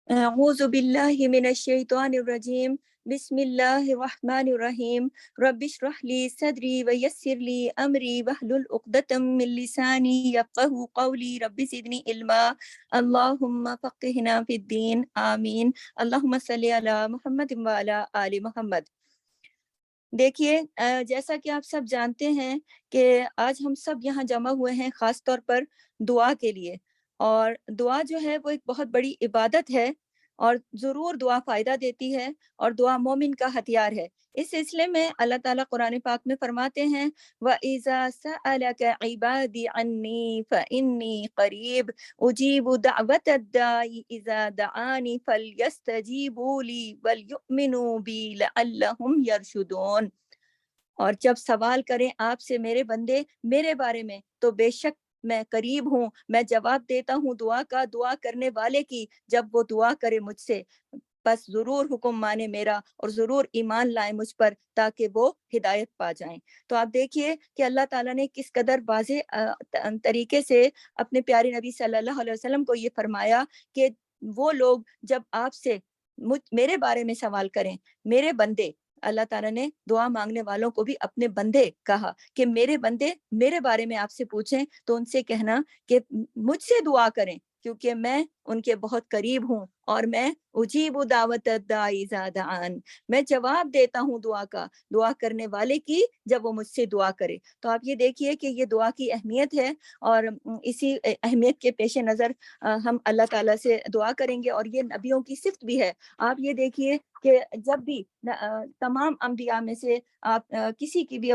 اعوذ باللہ من الشیطان الرجیم بسم اللہ الرحمن الرحیم رب اشرح لی صدری ویسر لی امری واحلل عقدۃ من لسانی یفقہوا قولی رب زدنی علما اللہم فقہنا فی الدین آمین اللہم صلی علی محمد وعلی آل محمد۔ دیکھیے جیسا کہ آپ سب جانتے ہیں کہ آج ہم سب یہاں جمع ہوئے ہیں خاص طور پر دعا کے لیے، اور دعا جو ہے وہ ایک بہت بڑی عبادت ہے، اور ضرور دعا فائدہ دیتی ہے، اور دعا مومن کا ہتھیار ہے۔ اس سلسلے میں اللہ تعالیٰ قرآن پاک میں فرماتے ہیں وَإِذَا سَأَلَكَ عِبَادِي عَنِّي فَإِنِّي قَرِيبٌ أُجِيبُ دَعْوَةَ الدَّاعِ إِذَا دَعَانِ فَلْيَسْتَجِيبُوا لِي وَلْيُؤْمِنُوا بِي لَعَلَّهُمْ يَرْشُدُونَ۔ اور جب سوال کریں آپ سے میرے بندے میرے بارے میں تو بے شک میں قریب ہوں، میں جواب دیتا ہوں دعا کا، دعا کرنے والے کی جب وہ دعا کرے مجھ سے، بس ضرور حکم مانے میرا اور ضرور ایمان لائیں مجھ پر تاکہ وہ ہدایت پا جائیں۔ تو آپ دیکھیے کہ اللہ تعالیٰ نے کس قدر واضح طریقے سے اپنے پیارے نبی صلی اللہ علیہ وسلم کو یہ فرمایا کہ وہ لوگ جب آپ سے میرے بارے میں سوال کریں، میرے بندے، اللہ تعالیٰ نے دعا مانگنے والوں کو بھی اپنے بندے کہا کہ میرے بندے میرے بارے میں آپ سے پوچھیں تو ان سے کہنا کہ مجھ سے دعا کریں کیونکہ میں ان کے بہت قریب ہوں، اور میں اجیب دعوت الداعی اذا دعان، میں جواب دیتا ہوں دعا کا، دعا کرنے والے کی جب وہ مجھ سے دعا کرے۔ تو آپ یہ دیکھیے کہ یہ دعا کی اہمیت ہے، اور اسی اہمیت کے پیش نظر ہم اللہ تعالیٰ سے دعا کریں گے، اور یہ نبیوں کی صفت بھی ہے۔ آپ یہ دیکھیے کہ جب بھی تمام انبیاء میں سے آپ کسی کی بھی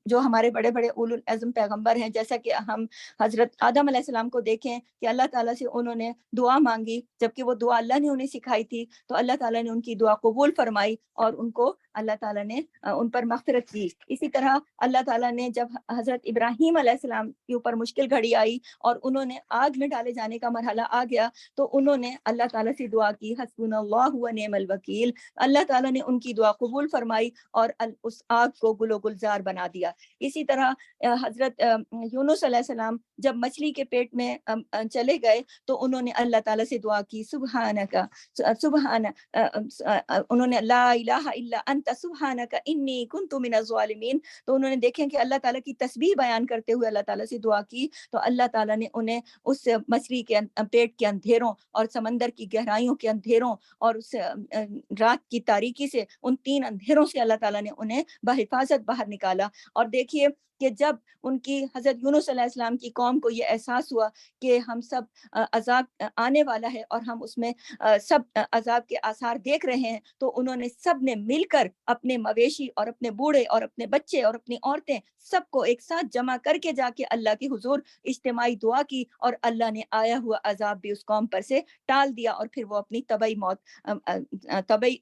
جو ہمارے بڑے بڑے اولو العزم پیغمبر ہیں، جیسا کہ ہم حضرت آدم علیہ السلام کو دیکھیں کہ اللہ تعالیٰ سے انہوں نے دعا مانگی، جبکہ وہ دعا اللہ نے انہیں سکھائی تھی، تو اللہ تعالیٰ نے ان کی دعا قبول فرمائی اور ان کو اللہ تعالیٰ نے ان پر مغفرت کی۔ اسی طرح اللہ تعالیٰ نے جب حضرت ابراہیم علیہ السلام کے اوپر مشکل گھڑی آئی اور انہوں نے آگ میں ڈالے جانے کا مرحلہ آ گیا تو انہوں نے اللہ تعالیٰ سے دعا کی حسبنا اللہ و نعم الوکیل، اللہ تعالیٰ نے ان کی دعا قبول فرمائی اور اس آگ کو گل و گلزار بنا دیا۔ اسی طرح حضرت یونس علیہ السلام جب مچھلی کے پیٹ میں چلے گئے تو انہوں نے اللہ تعالیٰ سے دعا کی سبحانک انہوں نے لا الہ الا انت سبحانک انی کنت من الظالمین، تو انہوں نے دیکھیں کہ اللہ تعالیٰ کی تسبیح بیان کرتے ہوئے اللہ تعالیٰ سے دعا کی، تو اللہ تعالیٰ نے انہیں اس مچھلی کے پیٹ کے اندھیروں اور سمندر کی گہرائیوں کے اندھیروں اور اس رات کی تاریکی سے، ان 3 اندھیروں سے اللہ تعالیٰ نے انہیں بحفاظت باہر نکالا۔ اور دیکھیے کہ جب ان کی حضرت یونس علیہ السلام کی قوم کو یہ احساس ہوا کہ ہم سب عذاب آنے والا ہے اور ہم اس میں سب عذاب کے آثار دیکھ رہے ہیں، تو انہوں نے سب نے مل کر اپنے مویشی اور اپنے بوڑھے اور اپنے بچے اور اپنی عورتیں سب کو ایک ساتھ جمع کر کے جا کے اللہ کے حضور اجتماعی دعا کی، اور اللہ نے آیا ہوا عذاب بھی اس قوم پر سے ٹال دیا، اور پھر وہ اپنی طبعی موت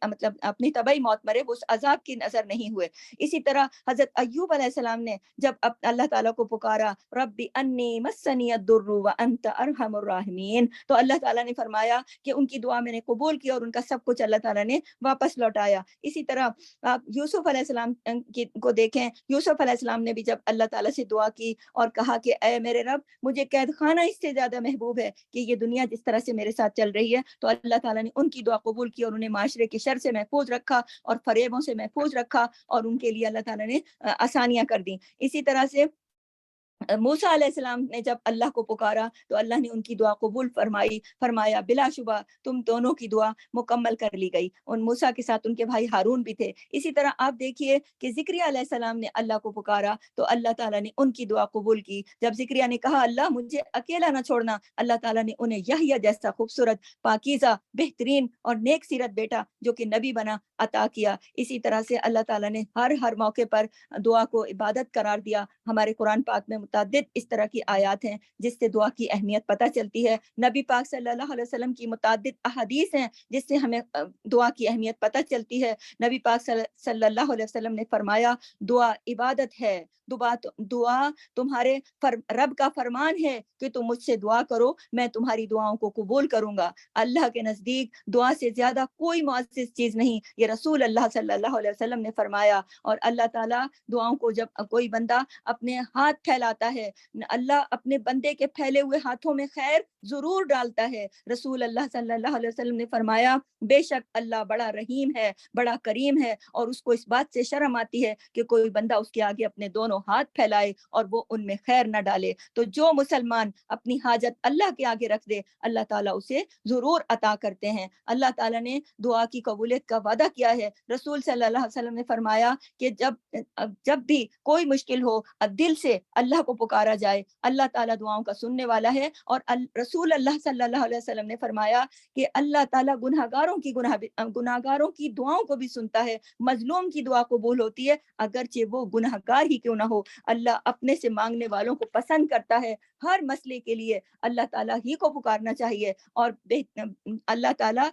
مطلب اپنی طبعی موت مرے، وہ اس عذاب کی نظر نہیں ہوئے۔ اسی طرح حضرت ایوب علیہ السلام نے جب اللہ تعالیٰ کو پکارا ربی انی مسنی الضر وانت ارحم الراحمین، تو اللہ تعالیٰ نے فرمایا کہ ان کی دعا میں نے قبول کی اور ان کا سب کچھ اللہ تعالیٰ نے واپس لوٹایا۔ اسی طرح آپ یوسف علیہ السلام کو دیکھیں، یوسف علیہ السلام نے بھی جب اللہ تعالیٰ سے دعا کی اور کہا کہ اے میرے رب، مجھے قید خانہ اس سے زیادہ محبوب ہے کہ یہ دنیا جس طرح سے میرے ساتھ چل رہی ہے، تو اللہ تعالیٰ نے ان کی دعا قبول کی اور انہیں معاشرے کے شر سے محفوظ رکھا اور فریبوں سے محفوظ رکھا، اور ان کے لیے اللہ تعالیٰ نے آسانیاں کر دیں۔ اسی طرح سے موسیٰ علیہ السلام نے جب اللہ کو پکارا تو اللہ نے ان کی دعا قبول فرمایا بلا شبہ تم دونوں کی دعا مکمل کر لی گئی۔ ان موسیٰ کے ساتھ ان کے بھائی ہارون بھی تھے۔ اسی طرح آپ دیکھیے کہ زکریا علیہ السلام نے اللہ کو پکارا تو اللہ تعالیٰ نے ان کی دعا قبول کی۔ جب زکریا نے کہا اللہ مجھے اکیلا نہ چھوڑنا، اللہ تعالیٰ نے انہیں یحییٰ جیسا خوبصورت، پاکیزہ، بہترین اور نیک سیرت بیٹا جو کہ نبی بنا عطا کیا۔ اسی طرح سے اللہ تعالیٰ نے ہر موقع پر دعا کو عبادت قرار دیا۔ ہمارے قرآن پاک میں متعدد اس طرح کی آیات ہیں جس سے دعا کی اہمیت پتہ چلتی ہے۔ نبی پاک صلی اللہ علیہ وسلم کی متعدد احادیث ہیں جس سے ہمیں دعا کی اہمیت پتہ چلتی ہے۔ نبی پاک صلی اللہ علیہ وسلم نے فرمایا دعا عبادت ہے، دعا تمہارے رب کا فرمان ہے کہ تم مجھ سے دعا کرو، میں تمہاری دعاؤں کو قبول کروں گا۔ اللہ کے نزدیک دعا سے زیادہ کوئی معزز چیز نہیں، یہ رسول اللہ صلی اللہ علیہ وسلم نے فرمایا۔ اور اللہ تعالیٰ دعاؤں کو جب کوئی بندہ اپنے ہاتھ پھیلاتا فرماتا ہے اللہ اپنے بندے کے پھیلے ہوئے ہاتھوں میں خیر ضرور ڈالتا ہے۔ رسول اللہ صلی اللہ علیہ وسلم نے فرمایا بے شک اللہ بڑا رحیم ہے، بڑا کریم ہے، اور اس کو اس بات سے شرم آتی ہے کہ کوئی بندہ اس کے آگے اپنے دونوں ہاتھ پھیلائے اور وہ ان میں خیر نہ ڈالے۔ تو جو مسلمان اپنی حاجت اللہ کے آگے رکھ دے اللہ تعالیٰ اسے ضرور عطا کرتے ہیں۔ اللہ تعالیٰ نے دعا کی قبولیت کا وعدہ کیا ہے۔ رسول صلی اللہ علیہ وسلم نے فرمایا کہ جب بھی کوئی مشکل ہو دل سے اللہ کو پکارا جائے، اللہ تعالیٰ دعاؤں کا سننے والا ہے۔ اور رسول اللہ صلی اللہ علیہ وسلم نے فرمایا کہ اللہ تعالیٰ گناہگاروں کی دعاؤں کو بھی سنتا ہے، مظلوم کی دعا قبول ہوتی ہے اگرچہ وہ گناہگار ہی کیوں نہ ہو۔ اللہ اپنے سے مانگنے والوں کو پسند کرتا ہے۔ ہر مسئلے کے لیے اللہ تعالیٰ ہی کو پکارنا چاہیے، اور اللہ تعالیٰ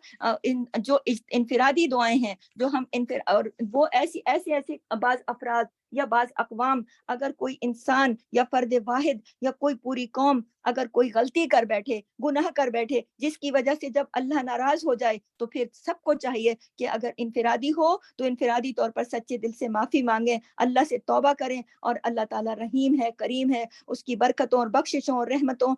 جو انفرادی دعائیں ہیں جو ہم اور وہ ایسے بعض افراد یا بعض اقوام، اگر کوئی انسان یا فرد واحد یا کوئی پوری قوم اگر کوئی غلطی کر بیٹھے، گناہ کر بیٹھے، جس کی وجہ سے جب اللہ ناراض ہو جائے تو پھر سب کو چاہیے کہ اگر انفرادی ہو تو انفرادی طور پر سچے دل سے معافی مانگیں، اللہ سے توبہ کریں، اور اللہ تعالیٰ رحیم ہے، کریم ہے، اس کی برکتوں اور بخششوں اور رحمتوں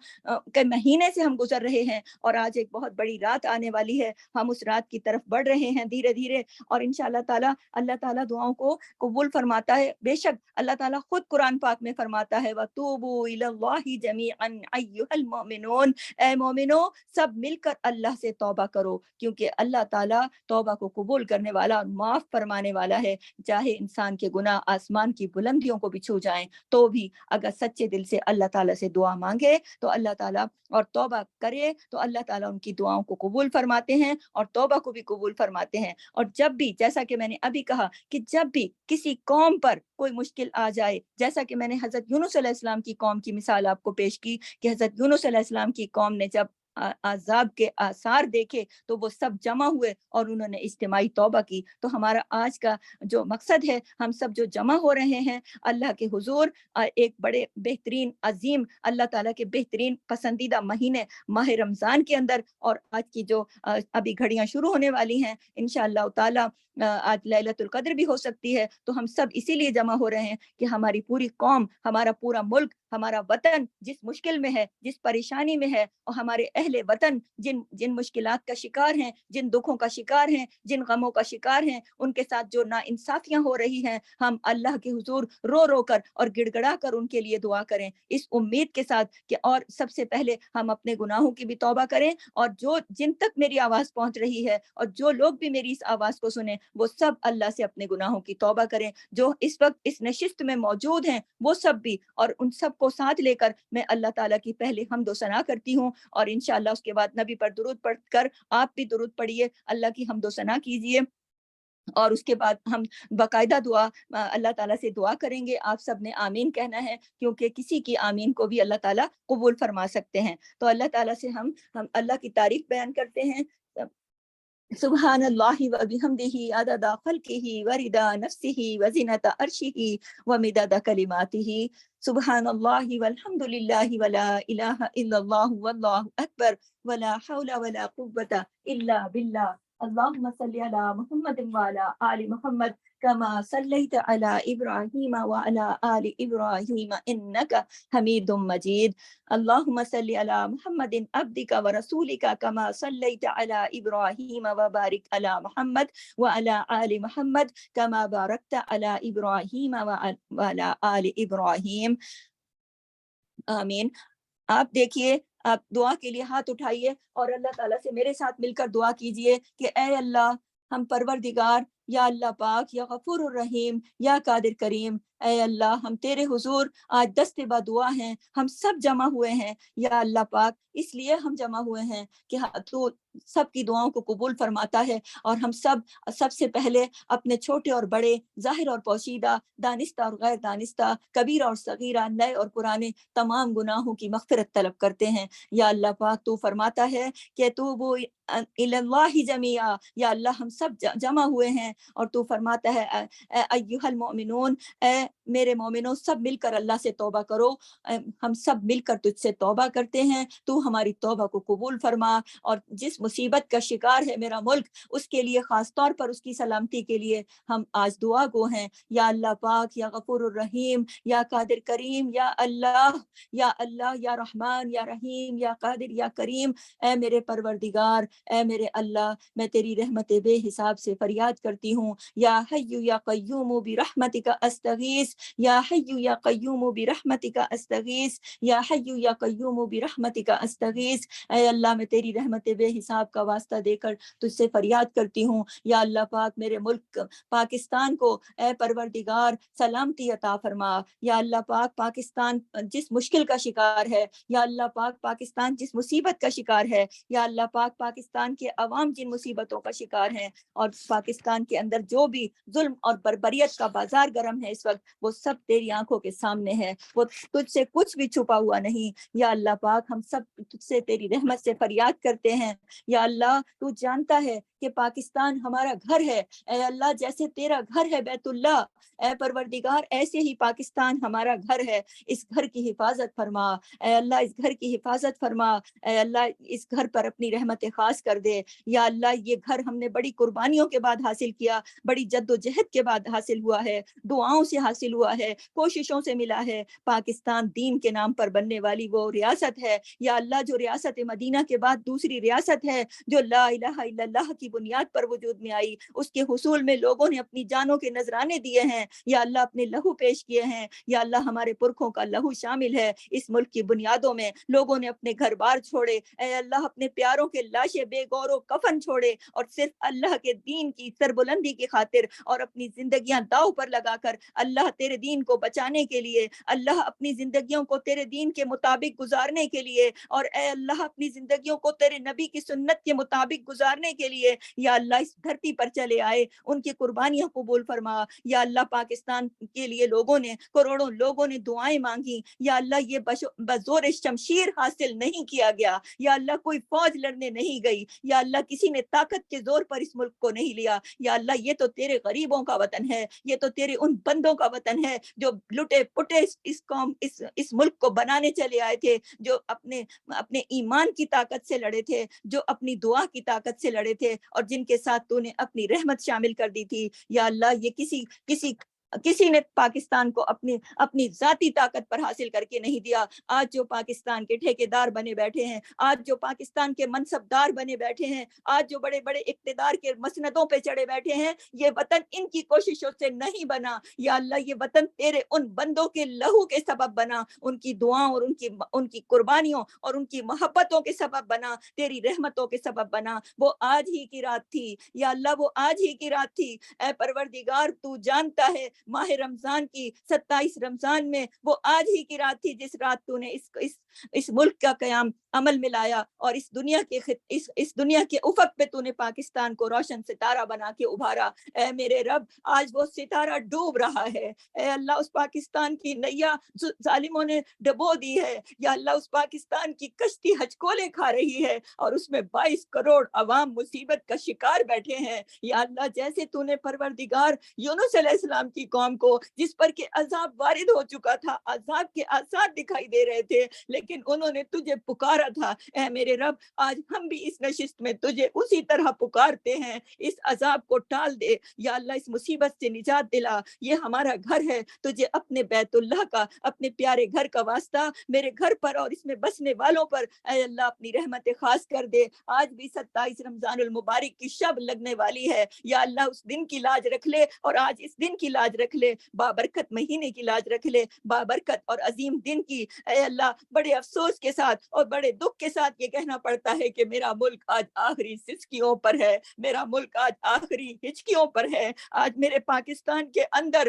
کے مہینے سے ہم گزر رہے ہیں، اور آج ایک بہت بڑی رات آنے والی ہے، ہم اس رات کی طرف بڑھ رہے ہیں دھیرے دھیرے، اور انشاءاللہ تعالیٰ اللہ تعالیٰ دعاؤں کو قبول فرماتا ہے۔ بے شک اللہ تعالیٰ خود قرآن پاک میں فرماتا ہے وَتُوبُوا إِلَى اللَّهِ جَمِيعًا أَيُّهَا الْمُؤْمِنُونَ، اے مومنو سب مل کر اللہ سے توبہ کرو، کیونکہ اللہ تعالیٰ توبہ کو قبول کرنے والا اور معاف فرمانے والا ہے۔ چاہے انسان کے گناہ آسمان کی بلندیوں کو بھی چھو جائیں تو بھی اگر سچے دل سے اللہ تعالیٰ سے دعا مانگے تو اللہ تعالیٰ اور توبہ کرے تو اللہ تعالیٰ ان کی دعاؤں کو قبول فرماتے ہیں اور توبہ کو بھی قبول فرماتے ہیں۔ اور جب بھی، جیسا کہ میں نے ابھی کہا کہ جب بھی کسی قوم پر کوئی مشکل آ جائے، جیسا کہ میں نے حضرت یونس علیہ السلام کی قوم کی مثال آپ کو پیش کی کہ حضرت یونس علیہ السلام کی قوم نے جب عذاب کے آثار دیکھے تو وہ سب جمع ہوئے اور انہوں نے اجتماعی توبہ کی۔ تو ہمارا آج کا جو مقصد ہے، ہم سب جو جمع ہو رہے ہیں اللہ کے حضور ایک بڑے بہترین عظیم اللہ تعالیٰ کے بہترین پسندیدہ مہینے ماہ رمضان کے اندر، اور آج کی جو ابھی گھڑیاں شروع ہونے والی ہیں انشاءاللہ تعالیٰ آج لیلۃ القدر بھی ہو سکتی ہے، تو ہم سب اسی لیے جمع ہو رہے ہیں کہ ہماری پوری قوم، ہمارا پورا ملک، ہمارا وطن جس مشکل میں ہے، جس پریشانی میں ہے، اور ہمارے اہل وطن جن مشکلات کا شکار ہیں، جن دکھوں کا شکار ہیں، جن غموں کا شکار ہیں، ان کے ساتھ جو ناانصافیاں ہو رہی ہیں، ہم اللہ کے حضور رو رو کر اور گڑ گڑا کر ان کے لیے دعا کریں، اس امید کے ساتھ کہ اور سب سے پہلے ہم اپنے گناہوں کی بھی توبہ کریں، اور جن تک میری آواز پہنچ رہی ہے اور جو لوگ بھی میری اس آواز کو سنیں وہ سب اللہ سے اپنے گناہوں کی توبہ کریں۔ جو اس وقت اس نشست میں موجود ہیں وہ سب بھی، اور ان سب کو ساتھ لے کر میں اللہ تعالیٰ کی پہلے حمد و ثنا کرتی ہوں، اور انشاءاللہ اس کے بعد نبی پر درود پڑھ کر آپ بھی درود پڑھیے، اللہ کی حمد و ثنا کیجیے، اور اس کے بعد ہم باقاعدہ دعا اللہ تعالیٰ سے دعا کریں گے۔ آپ سب نے آمین کہنا ہے، کیونکہ کسی کی آمین کو بھی اللہ تعالیٰ قبول فرما سکتے ہیں۔ تو اللہ تعالیٰ سے ہم اللہ کی تعریف بیان کرتے ہیں۔ سبحان اللہ و بحمدہ عدد خلقہ ورضا نفسہ وزنۃ عرشہ ومداد کلماتہ۔ سبحان اللہ والحمد للہ ولا الہ الا اللہ واللہ اکبر ولا حول ولا قوۃ الا باللہ۔ اللہم صلی علی محمد وعلی آل محمد کما صلیت علی ابراہیم وعلی آل ابراہیم انک حمید مجید۔ اللہم صلی علی محمد عبدک ورسولک کما صلیت علی ابراہیم وبارک علی محمد وعلی آل محمد کما بارکت علی ابراہیم وعلی آل ابراہیم آمین۔ آپ دیکھیے، آپ دعا کے لیے ہاتھ اٹھائیے اور اللہ تعالیٰ سے میرے ساتھ مل کر دعا کیجئے کہ اے اللہ، ہم پروردگار، یا اللہ پاک، یا غفور الرحیم، یا قادر کریم، اے اللہ ہم تیرے حضور آج دست با دعا ہیں، ہم سب جمع ہوئے ہیں یا اللہ پاک، اس لیے ہم جمع ہوئے ہیں کہ تو سب کی دعاؤں کو قبول فرماتا ہے، اور ہم سب سے پہلے اپنے چھوٹے اور بڑے، ظاہر اور پوشیدہ، دانستہ اور غیر دانستہ، کبیرہ اور صغیرہ، نئے اور پرانے تمام گناہوں کی مغفرت طلب کرتے ہیں۔ یا اللہ پاک تو فرماتا ہے کہ توبوا الی اللہ جمیعا، یا اللہ ہم سب جمع ہوئے ہیں اور تو فرماتا ہے ایھا المؤمنون، اے میرے مومنوں، سب مل کر اللہ سے توبہ کرو، ہم سب مل کر تجھ سے توبہ کرتے ہیں، تو ہماری توبہ کو قبول فرما۔ اور جس مصیبت کا شکار ہے میرا ملک، اس کے لیے خاص طور پر اس کی سلامتی کے لیے ہم آج دعا گو ہیں۔ یا اللہ پاک، یا غفور الرحیم، یا قادر کریم، یا اللہ، یا اللہ، یا رحمان، یا رحیم، یا قادر، یا کریم، اے میرے پروردگار، اے میرے اللہ، میں تیری رحمت بے حساب سے فریاد کرتی ہوں۔ یا حی یا قیوم برحمتک استغیث، یا حی یا قیوم برحمتک استغیث، یا حی یا قیوم برحمتک استغیث۔ اے اللہ، میں تیری رحمت بے حساب کا واسطہ دے کر تجھ سے فریاد کرتی ہوں۔ یا اللہ پاک، میرے ملک پاکستان کو اے پروردگار سلامتی عطا فرما۔ یا اللہ پاک، پاکستان جس مشکل کا شکار ہے، یا اللہ پاک پاکستان جس مصیبت کا شکار ہے، یا اللہ پاک پاکستان کے عوام جن مصیبتوں کا شکار ہیں، اور پاکستان کے اندر جو بھی ظلم اور بربریت کا بازار گرم ہے اس وقت، وہ سب تیری آنکھوں کے سامنے ہے، وہ تجھ سے کچھ بھی چھپا ہوا نہیں۔ یا اللہ پاک، ہم سب تجھ سے تیری رحمت سے فریاد کرتے ہیں۔ یا اللہ، تو جانتا ہے کہ پاکستان ہمارا گھر ہے، اے اللہ، جیسے تیرا گھر ہے بیت اللہ، اے پروردگار، ایسے ہی پاکستان ہمارا گھر ہے، اس گھر کی حفاظت فرما۔ اے اللہ، اس گھر کی حفاظت فرما۔ اے اللہ، اس گھر پر اپنی رحمت خاص کر دے۔ یا اللہ، یہ گھر ہم نے بڑی قربانیوں کے بعد حاصل کیا، بڑی جد و جہد کے بعد حاصل ہوا ہے، دعاؤں سے حاصل ہوا ہے، کوششوں سے ملا ہے۔ پاکستان دین کے نام پر بننے والی وہ ریاست ہے، یا اللہ، جو ریاست مدینہ کے بعد دوسری ریاست ہے، جو لا الہ الا اللہ کی بنیاد پر وجود میں آئی، اس کے حصول میں لوگوں نے اپنی جانوں کے نذرانے دیے ہیں، یا اللہ، اپنے لہو پیش کیے ہیں۔ یا اللہ، ہمارے پرکھوں کا لہو شامل ہے اس ملک کی بنیادوں میں، لوگوں نے اپنے گھر بار چھوڑے، اے اللہ، اپنے پیاروں کے لاشیں بے گور و کفن چھوڑے، اور صرف اللہ کے دین کی سربلندی کی خاطر اور اپنی زندگیاں داؤ پر لگا کر اللہ تیرے دین کو بچانے کے لیے، اللہ اپنی زندگیوں کو تیرے دین کے مطابق گزارنے کے لیے، اور اے اللہ اپنی زندگیوں کو تیرے نبی کی سنت کے مطابق گزارنے کے لیے، یا اللہ، اس دھرتی پر چلے آئے، ان کی قربانیاں قبول فرما۔ یا اللہ، پاکستان کے لیے لوگوں نے، کروڑوں لوگوں نے دعائیں مانگی، یا اللہ، یہ بزور شمشیر حاصل نہیں کیا گیا، یا اللہ، کوئی فوج لڑنے نہیں گئی، یا اللہ، کسی نے طاقت کے زور پر اس ملک کو نہیں لیا، یا اللہ، یہ تو تیرے غریبوں کا وطن ہے، یہ تو تیرے ان بندوں کا وطن ہے جو لٹے پٹے اس قوم اس ملک کو بنانے چلے آئے تھے، جو اپنے اپنے ایمان کی طاقت سے لڑے تھے، جو اپنی دعا کی طاقت سے لڑے تھے، اور جن کے ساتھ تو نے اپنی رحمت شامل کر دی تھی۔ یا اللہ، یہ کسی نے پاکستان کو اپنی ذاتی طاقت پر حاصل کر کے نہیں دیا۔ آج جو پاکستان کے ٹھیکیدار بنے بیٹھے ہیں، آج جو پاکستان کے منصبدار بنے بیٹھے ہیں، آج جو بڑے بڑے اقتدار کے مسندوں پہ چڑھے بیٹھے ہیں، یہ وطن ان کی کوششوں سے نہیں بنا، یا اللہ، یہ وطن تیرے ان بندوں کے لہو کے سبب بنا، ان کی دعاؤں اور ان کی قربانیوں اور ان کی محبتوں کے سبب بنا، تیری رحمتوں کے سبب بنا۔ وہ آج ہی کی رات تھی، یا اللہ، وہ آج ہی کی رات تھی۔ اے پروردگار، تو جانتا ہے ماہ رمضان کی 27 رمضان میں وہ آج ہی کی رات تھی جس رات تو نے اس ملک کا قیام عمل میں لایا، اور اس دنیا کے افق پہ تو نے پاکستان کو روشن ستارہ بنا کے ابھارا۔ اے میرے رب، آج وہ ستارہ ڈوب رہا ہے، اے اللہ، اس پاکستان کی نیا ظالموں نے ڈبو دی ہے، یا اللہ، اس پاکستان کی کشتی ہچکولے کھا رہی ہے، اور اس میں 22 کروڑ عوام مصیبت کا شکار بیٹھے ہیں۔ یا اللہ، جیسے تو نے پروردگار یونس علیہ السلام کی قوم کو، جس پر کہ عذاب وارد ہو چکا تھا، عذاب کے آثار دکھائی دے رہے تھے، لیکن انہوں نے تجھے پکارا تھا، اے میرے رب، آج ہم بھی اس نشست میں تجھے اسی طرح پکارتے ہیں، اس عذاب کو ٹال دے، یا اللہ، اس مصیبت سے نجات دلا، یہ ہمارا گھر ہے، تجھے اپنے بیت اللہ کا، اپنے پیارے گھر کا واسطہ میرے گھر پر اور اس میں بسنے والوں پر اے اللہ اپنی رحمت خاص کر دے۔ آج بھی 27 رمضان المبارک کی شب لگنے والی ہے، یا اللہ، اس دن کی لاج رکھ لے، اور آج اس دن کی لاج رکھ لے، بابرکت مہینے کی لاج رکھ لے، بابرکت اور عظیم دن کی۔ اے اللہ، بڑے افسوس کے ساتھ اور بڑے دکھ کے ساتھ یہ کہنا پڑتا ہے کہ میرا ملک آج آخری سسکیوں پر ہے، میرا ملک آج آخری ہچکیوں پر ہے، آج میرے پاکستان کے اندر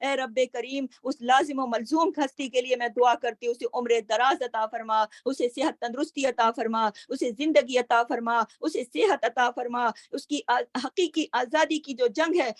اے رب کریم اس لازم و ملزوم ہستی کے لیے میں دعا کرتی ہوں، اسے عمر دراز عطا فرما، اسے صحت تندرستی عطا فرما، اسے زندگی عطا فرما، اسے صحت عطا فرما، اس کی حقیقی آزادی کی جو جنگ ہے،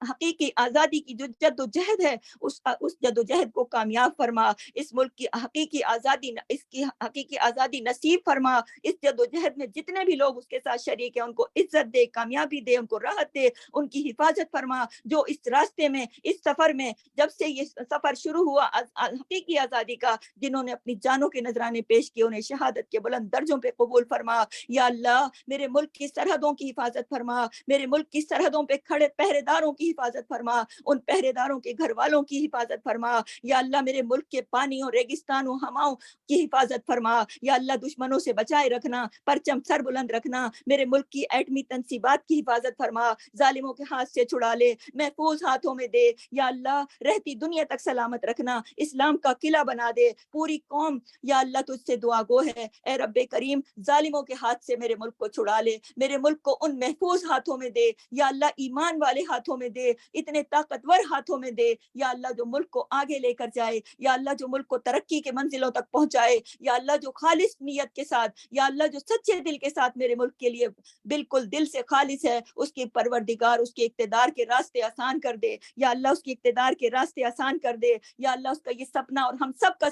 حقیقی آزادی کی جو جد و جہد ہے، اس جد و جہد کو کامیاب فرما، اس ملک کی حقیقی آزادی، اس کی حقیقی آزادی نصیب فرما، اس جد و جہد میں جتنے بھی لوگ اس کے ساتھ شریک ہیں ان کو عزت دے، کامیابی دے، ان کو راحت دے، ان کی حفاظت فرما، جو اس راستے میں، اس سفر میں، جب سے یہ سفر شروع ہوا حقیقی آزادی کا، جنہوں نے اپنی جانوں کے نذرانے پیش کیے، انہیں شہادت کے بلند درجوں پہ قبول فرما۔ یا اللہ میرے ملک کی سرحدوں کی حفاظت فرما، میرے ملک کی سرحدوں پہ کھڑے پہرے داروں کی حفاظت فرما، ان پہرے داروں کے گھر والوں کی حفاظت فرما۔ یا اللہ میرے ملک کے پانیوں، ریگستانوں، ہواؤں کی حفاظت فرما۔ یا اللہ دشمنوں سے بچائے رکھنا، پرچم سر بلند رکھنا، میرے ملک کی ایٹمی تنصیبات کی حفاظت فرما، ظالموں کے ہاتھ سے چھڑا لے، محفوظ ہاتھوں میں دے۔ یا اللہ رہتی دنیا تک سلامت رکھنا، اسلام کا قلعہ بنا دے، پوری قوم یا اللہ تجھ سے دعا گو ہے اے رب کریم، ظالموں کے ہاتھ سے میرے ملک کو چھڑا لے، میرے ملک کو ان محفوظ ہاتھوں میں دے، یا اللہ ایمان والے ہاتھوں میں دے، اتنے طاقتور ہاتھوں میں دے، یا اللہ جو ملک کو آگے لے کر جائے، یا اللہ جو ملک کو ترقی کے منزلوں تک پہنچائے، یا اللہ جو خالص نیت کے ساتھ، یا اللہ جو سچے دل کے ساتھ میرے ملک کے لیے بالکل دل سے خالص ہے، اس کی پروردگار اس کے اقتدار کے راستے آسان کر دے، یا اللہ اس کی اقتدار کے راستے آسان کر دے، یا اللہ اس کا یہ سپنا اور ہم سب کا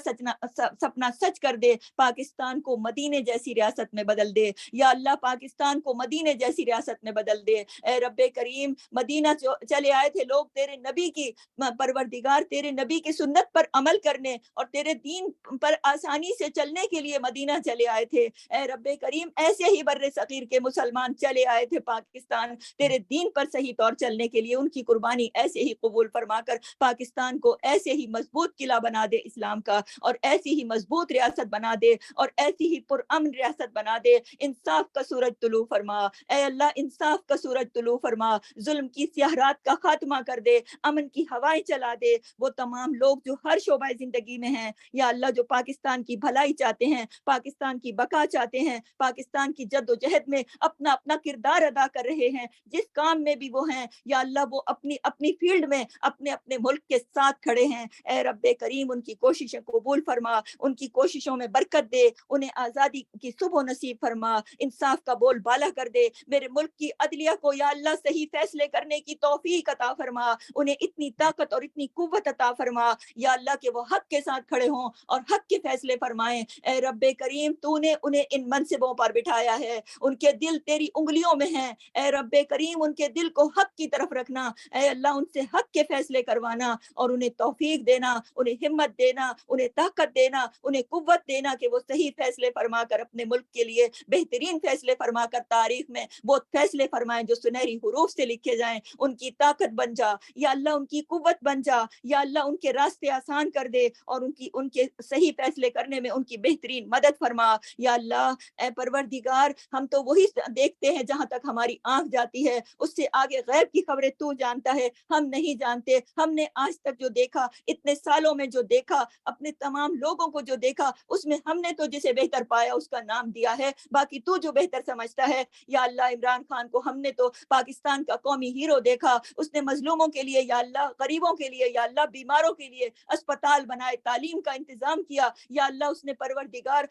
سپنا سچ کر دے، پاکستان کو مدینے جیسی ریاست میں بدل دے، یا اللہ پاکستان کو مدینے جیسی ریاست میں بدل دے۔ اے رب کریم مدینہ چلے آئے تھے لوگ تیرے نبی کی پروردگار تیرے نبی کی سنت پر عمل کرنے اور تیرے دین پر آسانی سے چلنے کے لیے مدینہ چلے آئے تھے، اے رب کریم ایسے ہی بر صغیر کے مسلمان چلے آئے تھے پاکستان تیرے دین پر صحیح طور چلنے کے لیے، ان کی قربانی ایسے ہی قبول فرما کر پاکستان کو ایسے ہی مضبوط قلعہ بنا دے اسلام کا، اور ایسی ہی مضبوط ریاست بنا دے، اور ایسی ہی پرامن ریاست بنا دے، انصاف کا سورج طلوع فرما اے اللہ، انصاف کا سورج طلوع فرما، ظلم کی سیاہ رات کا خاتمہ کر دے، امن کی ہوائیں چلا دے، وہ تمام لوگ جو ہر شعبہ زندگی میں ہیں یا اللہ جو پاکستان کی بھلائی چاہتے ہیں، پاکستان کی بقا چاہتے ہیں، پاکستان کی جد و جہد میں اپنا اپنا کردار ادا کر رہے ہیں، جس کام میں بھی وہ ہیں یا اللہ وہ اپنی اپنی فیلڈ میں اپنے اپنے ملک کے ساتھ کھڑے ہیں، اے رب کریم ان کی کوششیں قبول فرما، ان کی کوششوں میں برکت دے، انہیں آزادی کی صبح نصیب فرما، انصاف کا بول بالا کر دے، میرے ملک کی عدلیہ کو یا اللہ صحیح فیصلے کرنے کی توفیق عطا فرما، انہیں اتنی طاقت اور اتنی قوت عطا فرما یا اللہ کہ وہ حق کے ساتھ کھڑے ہوں اور حق کے فیصلے فرمائیں، اے رب کریم تو نے انہیں ان منصبوں پر بٹھایا ہے، ان کے دل تیری انگلیوں میں ہیں، اے رب کریم ان کے دل کو حق کی طرف رکھنا، اے اللہ ان سے حق کے فیصلے کروانا اور انہیں توفیق دینا، انہیں ہمت دینا، انہیں طاقت دینا، انہیں قوت دینا کہ وہ صحیح فیصلے فرما کر اپنے ملک کے لیے بہترین فیصلے فرما کر تاریخ میں وہ فیصلے فرمائیں جو سنہری حروف سے لکھے جائیں، ان کی طاقت بن جا یا اللہ، ان کی قوت بن جا یا اللہ، ان کے راستے آسان کر دے اور ان کے صحیح فیصلے کرنے میں ان کی بہترین مدد فرما یا اللہ۔ اے پروردگار ہم تو وہی دیکھتے ہیں جہاں تک ہماری آنکھ جاتی ہے، اس سے آگے غیب کی خبریں تو جانتا ہے، ہم نہیں جانتے، ہم نے آج تک جو دیکھا، اتنے سالوں میں جو دیکھا، اپنے تمام لوگوں کو جو دیکھا، اس میں ہم نے تو جسے بہتر پایا اس کا نام دیا ہے، باقی تو جو بہتر سمجھتا ہے یا اللہ۔ عمران خان کو ہم نے تو پاکستان کا قومی ہیرو دیکھا، اس نے مظلوموں کے لیے یا اللہ، غریبوں کے لیے یا اللہ، بیماروں کے لیے اسپتال بنائے، تعلیم کا انتظام کیا یا اللہ، اس نے پروردگار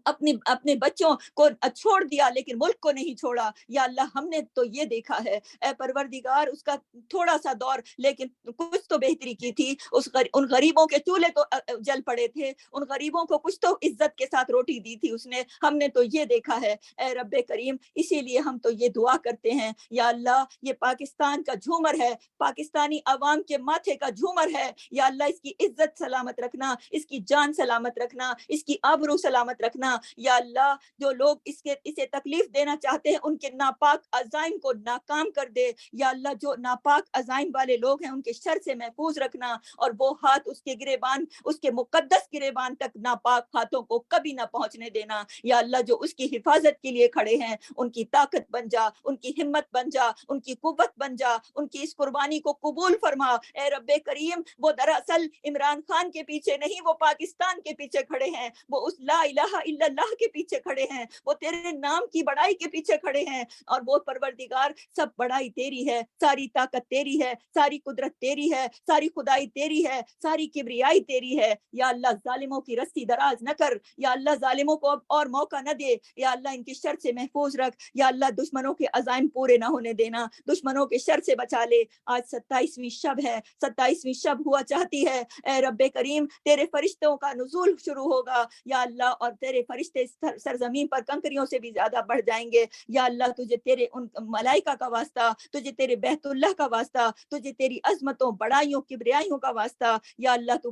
اپنے بچوں کو چھوڑ دیا لیکن ملک کو نہیں چھوڑا یا اللہ، ہم نے تو یہ دیکھا ہے اے پروردگار، اس کا تھوڑا سا دور لیکن کچھ تو بہتری کی تھی، ان غریبوں کے چولہے تو جل پڑے تھے، ان غریبوں کو کچھ تو عزت کے ساتھ روٹی دی تھی اس نے، ہم نے تو یہ دیکھا ہے اے رب کریم۔ اسی لیے ہم تو یہ دعا کرتے ہیں یا اللہ، یہ پاکستان کا جھومر ہے، پاکستانی عوام کے ماتھے کا جھومر ہے یا اللہ، اس کی عزت سلامت رکھنا، اس کی جان سلامت رکھنا، اس کی آبرو سلامت رکھنا یا اللہ۔ جو لوگ اسے تکلیف دینا چاہتے ہیں ان کے ناپاک عزائم کو ناکام کر دے یا اللہ، جو ناپاک عزائم والے لوگ ہیں ان کے شر سے محفوظ رکھنا، اور وہ ہاتھ اس کے گریبان، اس کے مقدس گریبان تک ناپاک ہاتھوں کو کبھی نہ پہنچنے دینا یا اللہ۔ جو اس کی حفاظت کے لیے کھڑے ہیں ان کی طاقت بن جا، ان کی ہمت بن جا، ان کی قوت بن جا، ان کی اس قربانی کو قبول فرما اے رب کریم۔ وہ دراصل عمران خان کے پیچھے نہیں، وہ پاکستان کے پیچھے کھڑے ہیں، وہ اس لا الہ الا اللہ کے پیچھے کھڑے ہیں, وہ تیرے نام کی بڑائی کے پیچھے کھڑے ہیں. اور وہ پروردگار سب بڑائی تیری ہے, ساری طاقت تیری ہے, ساری قدرت تیری ہے, ساری خدائی تیری ہے, ساری کبریائی تیری ہے. یا اللہ ظالموں کی رسی دراز نہ کر, یا اللہ ظالموں کو اب اور موقع نہ دے, یا اللہ ان کی شر سے محفوظ رکھ, یا اللہ دشمنوں کے عزائم پورے نہ ہونے دینا, دشمنوں کے شر سے بچا لے. آج 27ویں شب ہے, 27ویں شب ہوا چاہتی ہے, اے رب کریم تیرے فرشتوں کا نزول شروع ہوگا یا اللہ, اور تیرے فرشتے سرزمین پر کنکریوں سے بھی زیادہ بڑھ جائیں گے. یا اللہ تجھے تیرے ان ملائکہ کا واسطہ, تجھے تیرے بیت اللہ کا واسطہ, تجھے تیری عظمتوں بڑائیوں کبریائیوں کا واسطہ, یا اللہ تو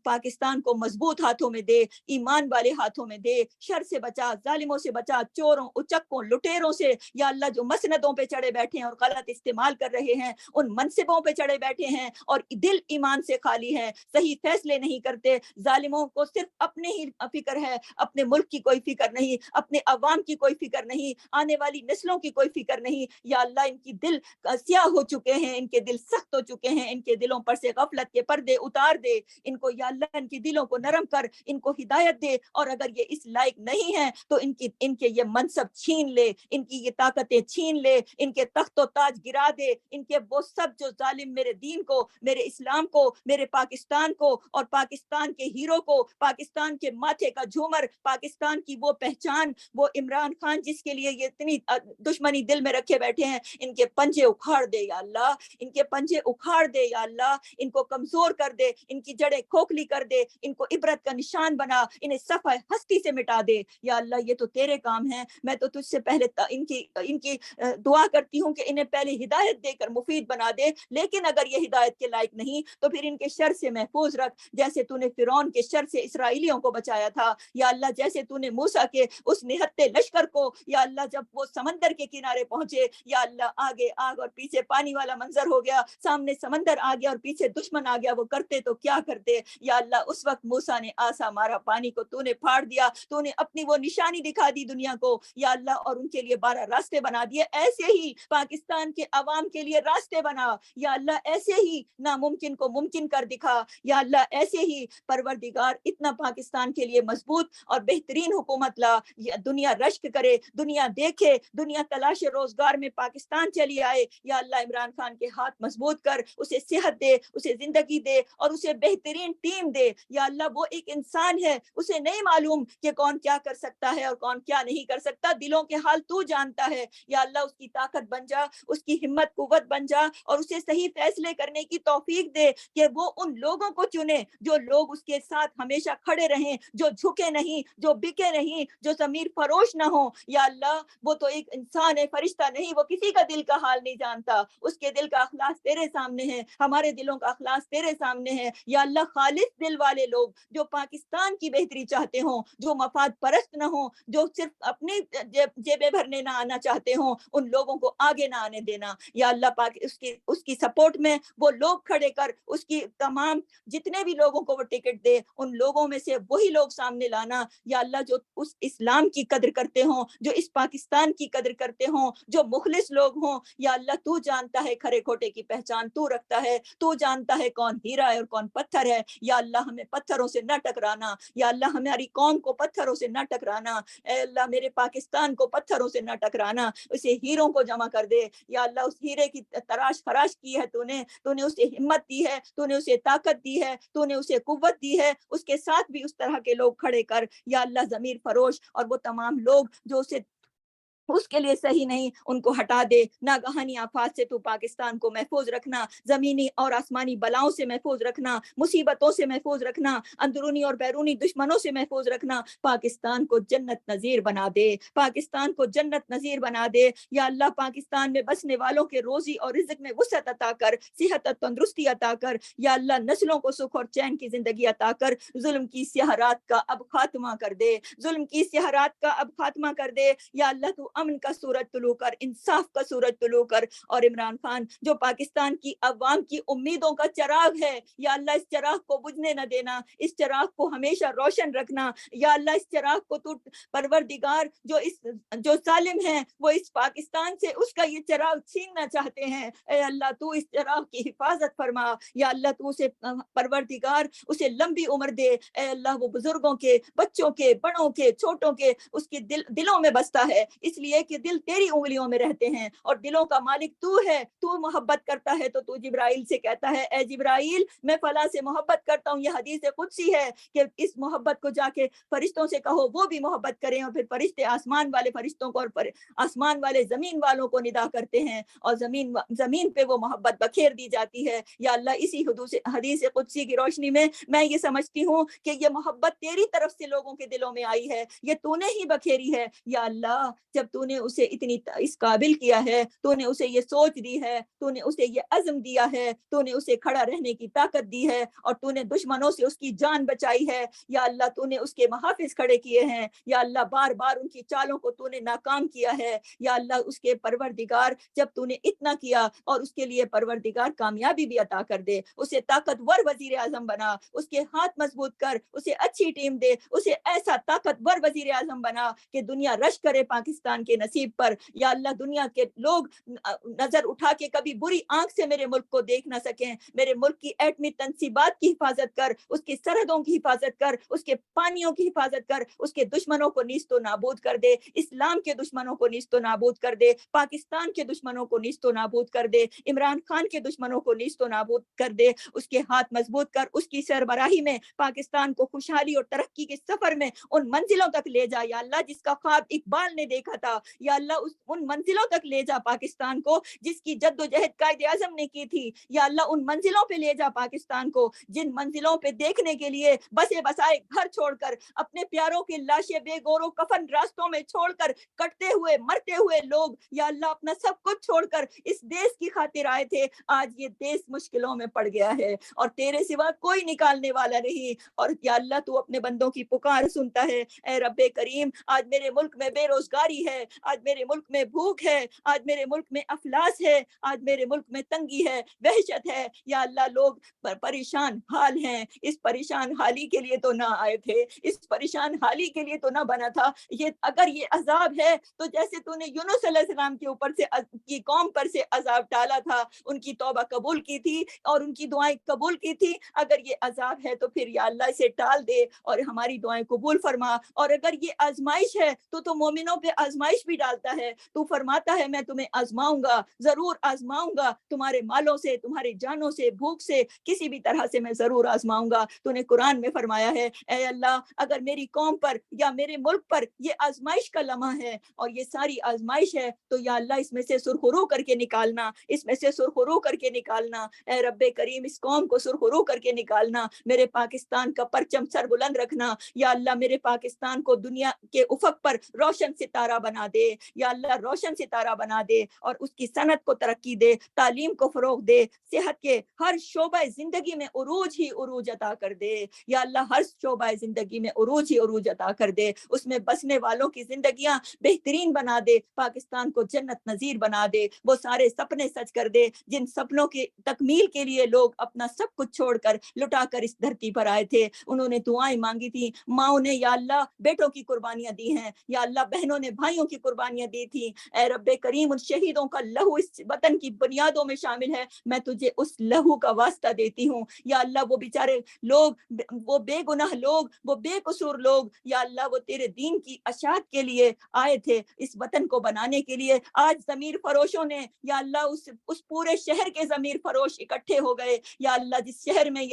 پاکستان کو مضبوط ہاتھوں میں دے, ایمان والے ہاتھوں میں دے, شر سے بچا, ظالموں سے بچا, چوروں اچکوں لٹیروں سے. یا اللہ جو مسندوں پہ چڑھے بیٹھے ہیں اور غلط استعمال کر رہے ہیں, ان منصبوں پہ چڑھے بیٹھے ہیں اور دل ایمان سے خالی ہیں, صحیح فیصلے نہیں کرتے, ظالموں کو صرف اپنے ہی فکر ہے, اپنے ملک کی کوئی فکر نہیں, اپنے عوام کی کوئی فکر نہیں, آنے والی نسلوں کی کوئی فکر نہیں. یا اللہ ان کی دل سیاہ ہو چکے ہیں, ان کے دل سخت ہو چکے ہیں, ان کے دلوں پر سے غفلت کے پردے اتار دے ان کو. یا اللہ ان کی دلوں کو نرم کر, ان کو ہدایت دے, اور اگر یہ اس لائق نہیں ہے تو ان کے یہ منصب چھین لے, ان کی یہ طاقتیں چھین لے, ان کے تخت و تاج گرا دے, ان کے وہ سب جو ظالم میرے دین کو, میرے اسلام کو, میرے پاکستان کو اور پاکستان کے ہیرو کو, پاکستان کے ماتھے کا جھومر, پاکستان کی وہ پہچان, وہ عمران خان جس کے لیے یہ اتنی دشمنی دل میں رکھے بیٹھے ہیں, ان کے پنجے اکھاڑ دے یا اللہ, ان کے پنجے اکھاڑ دے یا اللہ, ان کو کمزور کر دے, ان کی جڑیں کھوکھلی کر دے, ان کو عبرت کا نشان بنا, انہیں صفحہ ہستی سے مٹا دے. یا اللہ یہ تو تیرے کام ہیں, میں تو تجھ سے پہلے ان کی دعا کرتی ہوں کہ انہیں پہلے ہدایت دے کر مفید بنا دے, لیکن اگر یہ ہدایت کے لائق نہیں تو پھر ان کے شر سے محفوظ رکھ, جیسے تو نے فرعون کے شر سے اسرائیلیوں کو بچایا تھا. یا اللہ جیسے تو نے موسیٰ کے اس نہتے لشکر کو, یا اللہ جب وہ سمندر کے کنارے پہنچے, یا اللہ آگے آگ اور پیچھے پانی والا منظر ہو گیا, سامنے سمندر آ گیا اور پیچھے دشمن آ گیا, وہ کرتے تو کیا کرتے. یا اللہ اس وقت موسیٰ نے آسا مارا, پانی کو تو نے پھاڑ دیا, تو نے اپنی وہ نشانی دکھا دی دنیا کو. یا اللہ اور ان کے لیے 12 راستے بنا دیے, ایسے ہی پاکستان کے عوام کے لیے راستے بنا. یا اللہ ایسے ہی ناممکن کو ممکن کر دکھا. یا اللہ ایسے ہی پروردگار اتنا پاکستان کے لیے مضبوط اور بہترین حکومت لا, دنیا رشک کرے, دنیا دیکھے, دنیا تلاش روزگار میں پاکستان چلی آئے. یا اللہ عمران خان کے ہاتھ مضبوط کر, اسے صحت دے, اسے زندگی دے اور اسے بہترین ٹیم دے. یا اللہ وہ ایک انسان ہے, اسے نہیں معلوم کہ کون کیا کر سکتا ہے اور کون کیا نہیں کر سکتا, دلوں کے حال تو جانتا ہے. یا اللہ اس کی طاقت بن جا, اس کی ہمت قوت بن جا, اور اسے صحیح فیصلے کرنے کی توفیق دے کہ وہ ان لوگوں کو چنے جو لوگ اس کے ساتھ ہمیشہ کھڑے رہیں, جو جھکے نہیں, جو بکے نہیں, جو ضمیر فروش نہ ہو. یا اللہ وہ تو ایک انسان ہے, فرشتہ نہیں, وہ کسی کا دل کا حال نہیں جانتا, اس کے دل کا اخلاص تیرے سامنے ہے, ہمارے دلوں کا اخلاص تیرے سامنے ہے. یا اللہ خالص دل والے لوگ جو پاکستان کی بہتری چاہتے ہوں, جو مفاد پرست نہ ہوں, جو صرف اپنی جیبیں بھرنے نہ آنا چاہتے ہوں, ان لوگوں کو آگے نہ آنے دینا. یا اللہ پاک اس کی سپورٹ میں وہ لوگ کھڑے کر, اس کی تمام جتنے بھی لوگوں کو وہ ٹکٹ دے, ان لوگوں میں سے وہی لوگ سامنے لانا. یا اللہ جو اس اسلام کی قدر کرتے ہوں, جو اس پاکستان کی قدر کرتے ہوں, جو مخلص لوگ ہوں. یا اللہ تو جانتا ہے کھرے کھوٹے کی پہچان تو رکھتا ہے, تو جانتا ہے کون ہیرا ہے اور کون پتھر ہے. یا اللہ ہمیں پتھروں سے نہ ٹکرانا, یا اللہ ہماری قوم کو پتھروں سے نہ ٹکرانا, اے اللہ میرے پاکستان کو پتھروں سے نہ ٹکرانا, اسے ہیروں کو جمع کر دے. یا اللہ اس ہیرے کی تراش خراش کی ہے تو نے اسے ہمت دی ہے, تو نے اسے طاقت دی ہے, تو نے اسے قوت دی ہے, اس کے ساتھ بھی اس طرح کے لوگ کھڑے کر. یا اللہ ضمیر فروش اور وہ تمام لوگ جو اسے اس کے لیے صحیح نہیں, ان کو ہٹا دے. ناگہانی آفات سے تو پاکستان کو محفوظ رکھنا, زمینی اور آسمانی بلاؤں سے محفوظ رکھنا, مصیبتوں سے محفوظ رکھنا, اندرونی اور بیرونی دشمنوں سے محفوظ رکھنا. پاکستان کو جنت نظیر بنا دے, پاکستان کو جنت نظیر بنا دے. یا اللہ پاکستان میں بسنے والوں کے روزی اور رزق میں وسعت عطا کر, صحت اور تندرستی عطا کر. یا اللہ نسلوں کو سکھ اور چین کی زندگی عطا کر. ظلم کی سیاہ رات کا اب خاتمہ کر دے, ظلم کی سیاہ رات کا اب خاتمہ کر دے. یا اللہ تو امن کا سورج طلوع کر، انصاف کا سورج طلوع کر. اور عمران خان جو پاکستان کی عوام کی امیدوں کا چراغ ہے، یا اللہ اس چراغ کو بجھنے نہ دینا، اس چراغ کو ہمیشہ روشن رکھنا. یا اللہ اس چراغ کو تو پروردگار جو ظالم ہیں وہ اس پاکستان سے اس کا یہ چراغ چھیننا چاہتے ہیں، اے اللہ تو اس چراغ کی حفاظت فرما. یا اللہ تو اسے پروردگار اسے لمبی عمر دے. اے اللہ وہ بزرگوں کے، بچوں کے، بڑوں کے، چھوٹوں کے اس کے دلوں میں بستا ہے، اس لیے کہ دل تیری انگلیوں میں رہتے ہیں اور دلوں کا مالک تو ہے. تو محبت کرتا ہے تو جبرائیل سے کہتا ہے اے جبرائیل میں فلاں سے محبت کرتا ہوں. یہ حدیث قدسی ہے کہ اس محبت کو جا کے فرشتوں سے کہو، وہ بھی محبت کریں. اور پھر فرشتے آسمان والے فرشتوں کو اور آسمان والے زمین والوں کو ندا کرتے ہیں اور زمین پہ وہ محبت بکھیر دی جاتی ہے. یا اللہ اسی حدیث قدسی کی روشنی میں یہ سمجھتی ہوں کہ یہ محبت تیری طرف سے لوگوں کے دلوں میں آئی ہے، یہ تو نے ہی بکھیری ہے. یا اللہ جب تو نے اسے اتنی اس قابل کیا ہے، تو نے اسے یہ سوچ دی ہے، تو نے اسے یہ عزم دیا ہے، تو نے اسے کھڑا رہنے کی طاقت دی ہے، اور تو نے دشمنوں سے اس کی جان بچائی ہے. یا اللہ تو نے اس کے محافظ کھڑے کیے ہیں. یا اللہ بار بار ان کی چالوں کو تو نے ناکام کیا ہے. یا اللہ اس کے پروردگار جب تو نے اتنا کیا اور اس کے لیے پروردگار کامیابی بھی عطا کر دے، اسے طاقتور وزیر اعظم بنا، اس کے ہاتھ مضبوط کر، اسے اچھی ٹیم دے، اسے ایسا طاقتور وزیر اعظم بنا کہ دنیا رش کرے پاکستان کے نصیب پر. یا اللہ دنیا کے لوگ نظر اٹھا کے کبھی بری آنکھ سے میرے ملک کو دیکھ نہ سکیں. میرے ملک کی ایٹمی تنصیبات کی حفاظت کر، اس کی سرحدوں کی حفاظت کر، اس کے پانیوں کی حفاظت کر، اس کے دشمنوں کو نیست و نابود کر دے، اسلام کے دشمنوں کو نیست و نابود کر دے، پاکستان کے دشمنوں کو نیست و نابود کر دے، عمران خان کے دشمنوں کو نیست و نابود کر دے. اس کے ہاتھ مضبوط کر، اس کی سربراہی میں پاکستان کو خوشحالی اور ترقی کے سفر میں ان منزلوں تک لے جا. یا اللہ جس کا خواب اقبال نے دیکھا تھا، یا اللہ ان منزلوں تک لے جا پاکستان کو جس کی جد و جہد قائد اعظم نے کی تھی. یا اللہ ان منزلوں پہ لے جا پاکستان کو جن منزلوں پہ دیکھنے کے لیے بسے بسائے گھر چھوڑ کر، اپنے پیاروں کی لاشیں بے گور و کفن راستوں میں چھوڑ کر، کٹتے ہوئے مرتے ہوئے لوگ یا اللہ اپنا سب کچھ چھوڑ کر اس دیش کی خاطر آئے تھے. آج یہ دیش مشکلوں میں پڑ گیا ہے اور تیرے سوا کوئی نکالنے والا نہیں. اور یا اللہ تو اپنے بندوں کی پکار سنتا ہے. اے رب کریم آج میرے ملک میں بے روزگاری ہے، آج میرے ملک میں بھوک ہے، آج میرے ملک میں افلاس ہے، آج میرے ملک میں تنگی ہے، وحشت ہے. یا اللہ لوگ پریشان حال ہیں. اس پریشان حالی کے لیے تو نہ آئے تھے، اس پریشان حالی کے لیے تو نہ بنا تھا. اگر یہ عذاب ہے تو جیسے تو نے یونس علیہ السلام کے اوپر سے کی قوم پر سے عذاب ڈالا تھا، ان کی توبہ قبول کی تھی اور ان کی دعائیں قبول کی تھی. اگر یہ عذاب ہے تو پھر یا اللہ اسے ٹال دے اور ہماری دعائیں قبول فرما. اور اگر یہ آزمائش ہے تو مومنوں پہ آزمائش بھی ڈالتا ہے. تو فرماتا ہے میں تمہیں آزماؤں گا، ضرور آزماؤں گا، تمہارے مالوں سے، تمہاری جانوں سے، بھوک سے، کسی بھی طرح سے میں ضرور آزماؤں گا. تو نے قرآن میں فرمایا ہے اے اللہ اگر میری قوم پر یا میرے ملک پر یہ آزمائش کا لمحہ ہے اور یہ ساری آزمائش ہے تو یا اللہ اس میں سے سرخرو کر کے نکالنا، اس میں سے سرخرو کر کے نکالنا. اے رب کریم اس قوم کو سرخرو کر کے نکالنا، میرے پاکستان کا پرچم سر بلند رکھنا. یا اللہ میرے پاکستان کو دنیا کے افق پر روشن ستارہ بنا دے. یا اللہ روشن ستارہ بنا دے اور اس کی صنعت کو ترقی دے، تعلیم کو فروغ دے، صحت کے ہر شعبہ زندگی میں عروج ہی عروج عطا کر دے. یا اللہ ہر شعبہ زندگی میں عروج ہی عروج عطا کر دے، اس میں بسنے والوں کی زندگیاں بہترین بنا دے، پاکستان کو جنت نظیر بنا دے. وہ سارے سپنے سچ کر دے جن سپنوں کی تکمیل کے لیے لوگ اپنا سب کچھ چھوڑ کر لٹا کر اس دھرتی پر آئے تھے. انہوں نے دعائیں مانگی تھی، ماؤں نے یا اللہ بیٹوں کی قربانیاں دی ہیں، یا اللہ بہنوں نے بھائیوں کی قربانیاں دی تھی. اے رب کریم ان شہیدوں کا لہو اس وطن کی بنیادوں میں شامل ہے، میں تجھے اس لہو کا واسطہ دیتی ہوں. یا اللہ وہ بیچارے لوگ، وہ بے گناہ لوگ، وہ بے قصور لوگ، یا اللہ وہ تیرے دین کی اشاعت کے لیے آئے تھے، اس وطن کو بنانے کے لیے. آج ضمیر فروشوں نے یا اللہ اس پورے شہر کے ضمیر فروش اکٹھے ہو گئے. یا اللہ جس شہر میں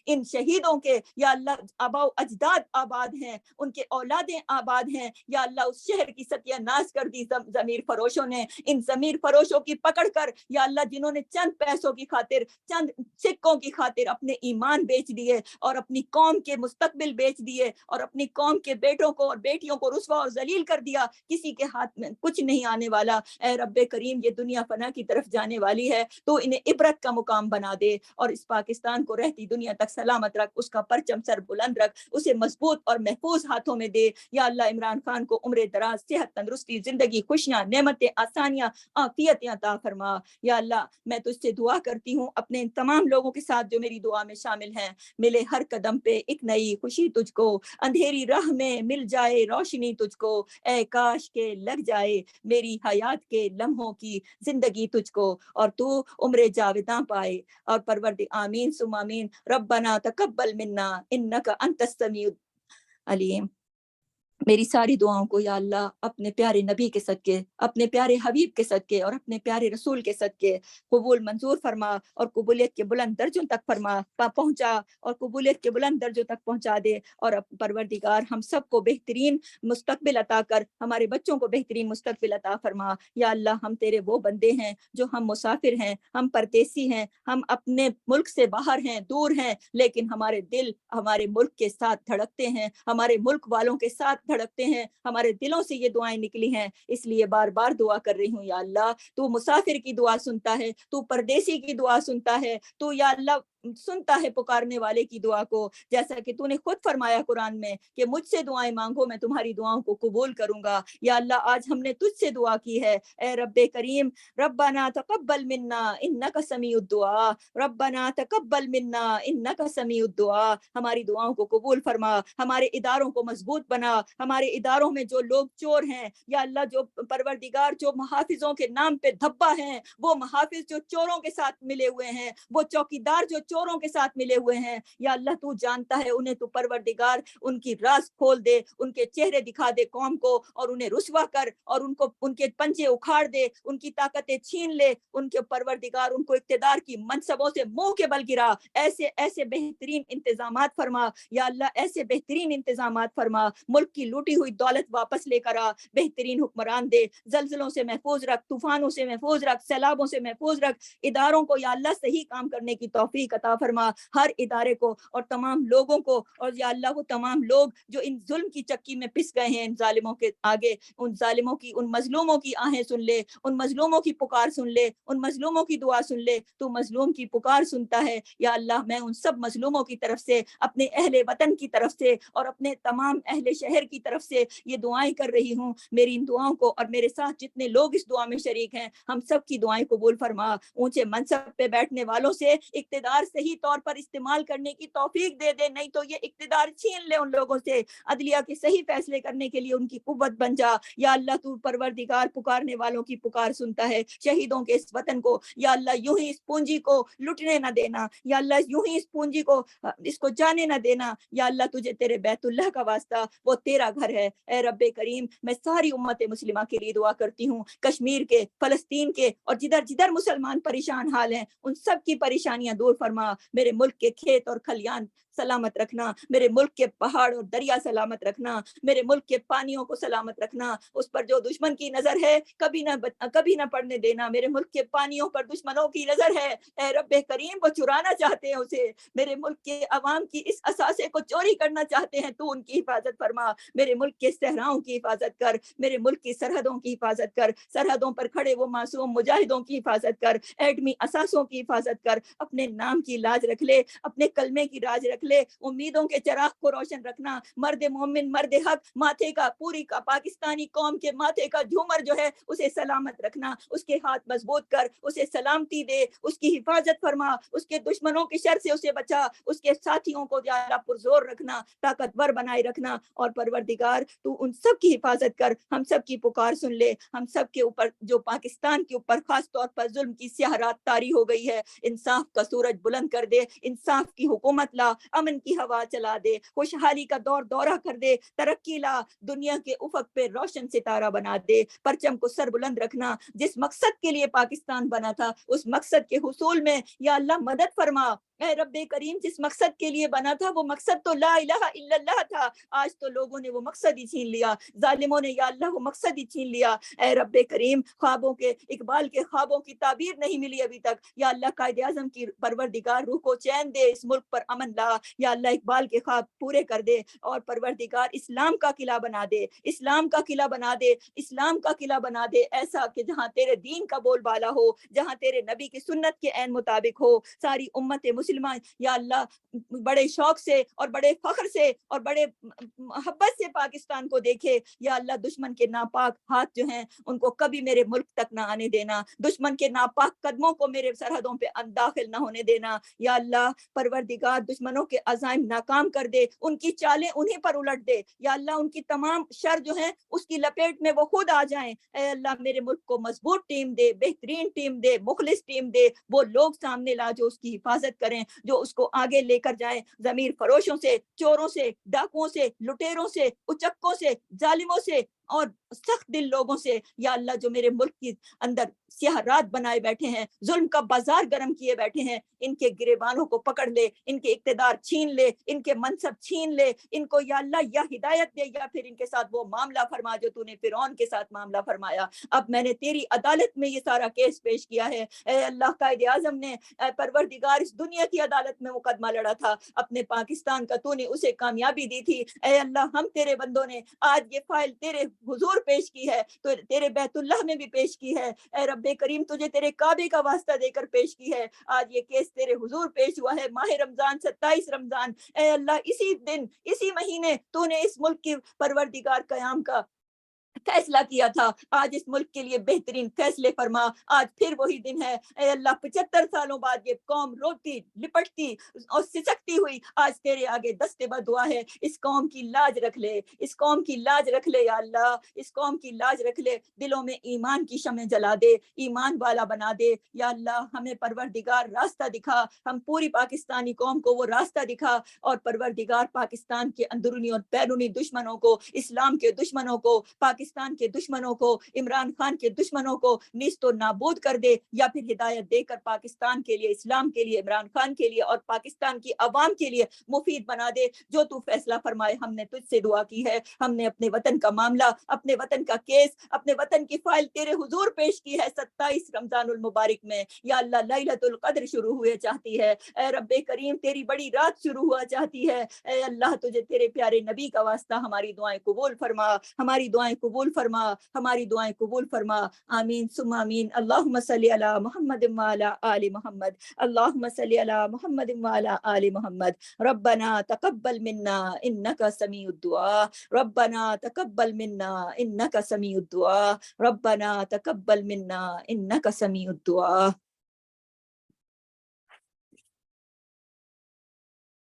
ان شہیدوں کے یا اللہ آباء و اجداد آباد ہیں، ان کے اولادیں آباد ہیں، یا اللہ اس شہر کی ستیہ ناز کر دی ضمیر فروشوں نے. ان ضمیر فروشوں کی پکڑ کر یا اللہ جنہوں نے چند پیسوں کی خاطر، چند سکوں کی خاطر اپنے ایمان بیچ دیے اور اپنی قوم کے مستقبل بیچ دیے اور اپنی قوم کے بیٹوں کو اور بیٹیوں کو رسوا اور ذلیل کر دیا، کسی کے ہاتھ میں کچھ نہیں آنے والا. اے رب کریم یہ دنیا فنا کی طرف جانے والی ہے، تو انہیں عبرت کا مقام بنا دے اور اس پاکستان کو رہتی دنیا تک سلامت رکھ، اس کا پرچم سر بلند رکھ، اسے مضبوط اور محفوظ ہاتھوں میں دے. یا اللہ عمران خان کو عمر دراز، صحت تندرستی, زندگی, خوشیاں, نعمتیں, آسانیاں, عافیتیں عطا فرما. یا اللہ میں تجھ سے دعا کرتی ہوں اپنے تمام لوگوں کے ساتھ جو میری دعا میں شامل ہیں, ملے ہر قدم پہ ایک نئی خوشی تجھ کو, اندھیری راہ میں مل جائے روشنی تجھ کو, اے کاش کے لگ جائے میری حیات کے لمحوں کی زندگی تجھ کو, اور تو عمر جاوداں پائے. اور آمین ثم آمین. ربنا تقبل منا انک انت السمیع العلیم. میری ساری دعاؤں کو یا اللہ اپنے پیارے نبی کے صدقے, اپنے پیارے حبیب کے صدقے اور اپنے پیارے رسول کے صدقے قبول منظور فرما, اور قبولیت کے بلند درجوں تک پہنچا, اور قبولیت کے بلند درجوں تک پہنچا دے. اور پروردگار ہم سب کو بہترین مستقبل عطا کر, ہمارے بچوں کو بہترین مستقبل عطا فرما. یا اللہ ہم تیرے وہ بندے ہیں جو ہم مسافر ہیں, ہم پردیسی ہیں, ہم اپنے ملک سے باہر ہیں, دور ہیں, لیکن ہمارے دل ہمارے ملک کے ساتھ دھڑکتے ہیں, ہمارے ملک والوں کے ساتھ دھڑکتے ہیں, ہمارے دلوں سے یہ دعائیں نکلی ہیں. اس لیے بار بار دعا کر رہی ہوں, یا اللہ تو مسافر کی دعا سنتا ہے, تو پردیسی کی دعا سنتا ہے, تو یا اللہ سنتا ہے پکارنے والے کی دعا کو, جیسا کہ تو نے خود فرمایا قرآن میں کہ مجھ سے دعائیں مانگو میں تمہاری دعاؤں کو قبول کروں گا. یا اللہ آج ہم نے تجھ سے دعا کی ہے, اے رب کریم, ربنا تقبل منا انک سمیع الدعاء, ربنا تقبل منا انک سمیع الدعاء. ہماری دعاؤں کو قبول فرما, ہمارے اداروں کو مضبوط بنا, ہمارے اداروں میں جو لوگ چور ہیں یا اللہ, جو پروردگار جو محافظوں کے نام پہ دھبا ہیں, وہ محافظ جو چوروں کے ساتھ ملے ہوئے ہیں, وہ چوکیدار جو چوروں کے ساتھ ملے ہوئے ہیں, یا اللہ تو جانتا ہے انہیں, تو پروردگار ان کی راز کھول دے, ان کے چہرے دکھا دے قوم کو, اور انہیں رسوا کر, اور ان کے پنجے اکھاڑ دے, ان کی طاقتیں چھین لے, ان کے پروردگار ان کو اقتدار کی منصبوں سے منہ کے بل گرا. ایسے بہترین انتظامات فرما یا اللہ, ایسے بہترین انتظامات فرما, ملک کی لوٹی ہوئی دولت واپس لے کر آ, بہترین حکمران دے, زلزلوں سے محفوظ رکھ, طوفانوں سے محفوظ رکھ, سیلابوں سے محفوظ رکھ, اداروں کو یا اللہ صحیح کام کرنے کی توفیق عطا فرما, ہر ادارے کو اور تمام لوگوں کو. اور یا اللہ وہ تمام لوگ جو ان ظلم کی چکی میں پس گئے ہیں, ان ظالموں کے آگے, ان ظالموں کی, ان مظلوموں کی آہیں سن لے, ان مظلوموں کی پکار سن لے, ان مظلوموں کی دعا سن لے, تو مظلوم کی پکار سنتا ہے. یا اللہ میں ان سب مظلوموں کی طرف سے, اپنے اہل وطن کی طرف سے, اور اپنے تمام اہل شہر کی طرف سے یہ دعائیں کر رہی ہوں. میری ان دعاؤں کو اور میرے ساتھ جتنے لوگ اس دعا میں شریک ہیں, ہم سب کی دعائیں قبول فرما. اونچے منصب پہ بیٹھنے والوں سے اقتدار صحیح طور پر استعمال کرنے کی توفیق دے دے, نہیں تو یہ اقتدار چھین لے ان لوگوں سے. عدلیہ کے صحیح فیصلے کرنے کے لیے ان کی قوت بن جا. یا اللہ تو پروردگار پکارنے والوں کی پکار سنتا ہے, شہیدوں کے اس وطن کو یا اللہ یوں ہی اس پونجی کو لٹنے نہ دینا, یا اللہ یوں ہی اس پونجی کو اس کو جانے نہ دینا. یا اللہ تجھے تیرے بیت اللہ کا واسطہ, وہ تیرا گھر ہے. اے رب کریم, میں ساری امت مسلمہ کے لیے دعا کرتی ہوں, کشمیر کے, فلسطین کے, اور جدھر جدھر مسلمان پریشان حال ہیں ان سب کی پریشانیاں دور فرما. میرے ملک کے کھیت اور کھلیان سلامت رکھنا, میرے ملک کے پہاڑ اور دریا سلامت رکھنا, میرے ملک کے پانیوں کو سلامت رکھنا. اس پر جو دشمن کی نظر ہے کبھی نہ پڑنے دینا. میرے ملک کے پانیوں پر دشمنوں کی نظر ہے, اے رب کریم وہ چرانا چاہتے ہیں اسے, میرے ملک کے عوام کی اس اثاثے کو چوری کرنا چاہتے ہیں, تو ان کی حفاظت فرما. میرے ملک کے صحراؤں کی حفاظت کر, میرے ملک کی سرحدوں کی حفاظت کر, سرحدوں پر کھڑے وہ معصوم مجاہدوں کی حفاظت کر, ایٹمی اثاثوں کی حفاظت کر. اپنے نام کی لاج رکھ لے, اپنے کلمے کی راج رکھ لے, امیدوں کے چراغ کو روشن رکھنا. مرد مومن, مرد حق, ماتھے کا, پوری کا پاکستانی قوم کے ماتھے کا جھومر جو ہے اسے سلامت رکھنا, اس کے ہاتھ مضبوط کر, اسے سلامتی دے, اس کی حفاظت فرما, اس کے دشمنوں کی شر سے اسے بچا, اس کے ساتھیوں کو یا اللہ پرزور رکھنا, طاقتور بنائے رکھنا. اور پروردگار تو ان سب کی حفاظت کر, ہم سب کی پکار سن لے. ہم سب کے اوپر جو پاکستان کے اوپر خاص طور پر ظلم کی سیاہ رات طاری ہو گئی ہے, انصاف کا سورج بلند کر دے, انصاف کی حکومت لا, امن کی ہوا چلا دے, خوشحالی کا دورہ کر دے, ترقی لا, دنیا کے افق پہ روشن ستارہ بنا دے. پرچم کو سر بلند رکھنا, جس مقصد کے لیے پاکستان بنا تھا اس مقصد کے حصول میں یا اللہ مدد فرما. اے رب کریم, جس مقصد کے لیے بنا تھا وہ مقصد تو لا الہ الا اللہ تھا, آج تو لوگوں نے وہ مقصد ہی چھین لیا, ظالموں نے یا اللہ وہ مقصد ہی چھین لیا. اے رب کریم, خوابوں کے, اقبال کے خوابوں کی تعبیر نہیں ملی ابھی تک, یا اللہ قائد اعظم کی پروردگار پروردگار روح کو چین دے، اس ملک پر امن لا یا اللہ، اقبال کے خواب پورے کر دے، اور پروردگار اسلام کا قلعہ بنا دے، اسلام کا قلعہ بنا دے، اسلام کا قلعہ بنا دے، ایسا کہ جہاں تیرے دین کا بول بالا ہو، جہاں تیرے نبی کی سنت کے عین مطابق ہو، ساری امت مسلمان یا اللہ بڑے شوق سے اور بڑے فخر سے اور بڑے محبت سے پاکستان کو دیکھے یا اللہ، دشمن کے ناپاک ہاتھ جو ہیں ان کو کبھی میرے ملک تک نہ آنے دینا، دشمن کے ناپاک قدموں کو میرے سرحدوں پہ داخل نہ ہونے دینا یا اللہ، پروردگار دشمنوں کے عزائم ناکام کر دے، ان کی چالیں انہیں پر الٹ دے یا اللہ، ان کی تمام شر جو ہیں اس کی لپیٹ میں وہ خود آ جائیں، اے اللہ میرے ملک کو مضبوط ٹیم دے، بہترین ٹیم دے، مخلص ٹیم دے، وہ لوگ سامنے لا جو اس کی حفاظت کریں، جو اس کو آگے لے کر جائیں، ضمیر فروشوں سے، چوروں سے، ڈاکوؤں سے، لٹیروں سے، اچکوں سے، ظالموں سے اور سخت دل لوگوں سے یا اللہ، جو میرے ملک کے اندر سیاہ رات بنائے بیٹھے ہیں، ظلم کا بازار گرم کیے بیٹھے ہیں، ان کے گریبانوں کو پکڑ لے، ان کے اقتدار چھین لے، ان کے منصب چھین لے، ان کو یا اللہ یا ہدایت دے یا پھر ان کے ساتھ وہ معاملہ فرما جو تو نے فرعون کے ساتھ معاملہ فرمایا۔ اب میں نے تیری عدالت میں یہ سارا کیس پیش کیا ہے، اے اللہ، قائد اعظم نے پروردگار اس دنیا کی عدالت میں مقدمہ لڑا تھا، اپنے پاکستان کا تو نے اسے کامیابی دی تھی، اے اللہ ہم تیرے بندوں نے آج یہ فائل تیرے حضور پیش کی ہے، تو تیرے بیت اللہ میں بھی پیش کی ہے، اے رب کریم تجھے تیرے کعبے کا واسطہ دے کر پیش کی ہے، آج یہ کیس تیرے حضور پیش ہوا ہے، ماہ رمضان 27 رمضان، اے اللہ اسی دن اسی مہینے تو نے اس ملک کی پروردگار قیام کا فیصلہ کیا تھا، آج اس ملک کے لیے بہترین فیصلے فرما، آج پھر وہی دن ہے، اے اللہ 75 سالوں بعد یہ قوم روتی لپٹتی اور سسکتی ہوئی آج تیرے آگے دستے بدعا ہے، اس قوم کی لاج رکھ لے، اس قوم کی لاج رکھ لے یا اللہ، اس قوم کی لاج رکھ لے، دلوں میں ایمان کی شمع جلا دے، ایمان والا بنا دے یا اللہ، ہمیں پروردگار راستہ دکھا، ہم پوری پاکستانی قوم کو وہ راستہ دکھا، اور پروردگار پاکستان کے اندرونی اور بیرونی دشمنوں کو، اسلام کے دشمنوں کو، پاکستان کے دشمنوں کو، عمران خان کے دشمنوں کو نیست و نابود کر دے یا پھر ہدایت دے کر پاکستان کے لیے، اسلام کے لیے، عمران خان کے لیے اور پاکستان کی عوام کے لیے مفید بنا دے، جو تو فیصلہ فرمائے۔ ہم نے تجھ سے دعا کی ہے، ہم نے اپنے وطن کا معاملہ، اپنے وطن کا کیس، اپنے وطن کی فائل تیرے حضور پیش کی ہے 27 رمضان المبارک میں یا اللہ، لیلۃ القدر شروع ہوئے چاہتی ہے، اے رب کریم تیری بڑی رات شروع ہوا چاہتی ہے، اے اللہ تجھے تیرے پیارے نبی کا واسطہ ہماری دعائیں قبول فرما، ہماری دعائیں قبول فرما، ہماری دعائیں قبول فرما، آمین ثم آمین۔ اللہم صلی علی محمد وعلی آل محمد، اللہم صلی علی محمد وعلی آل محمد، ربنا تقبل منا انک سمیع الدعاء، ربنا تقبل منا انک سمیع الدعاء، ربنا تقبل منا انک سمیع الدعاء۔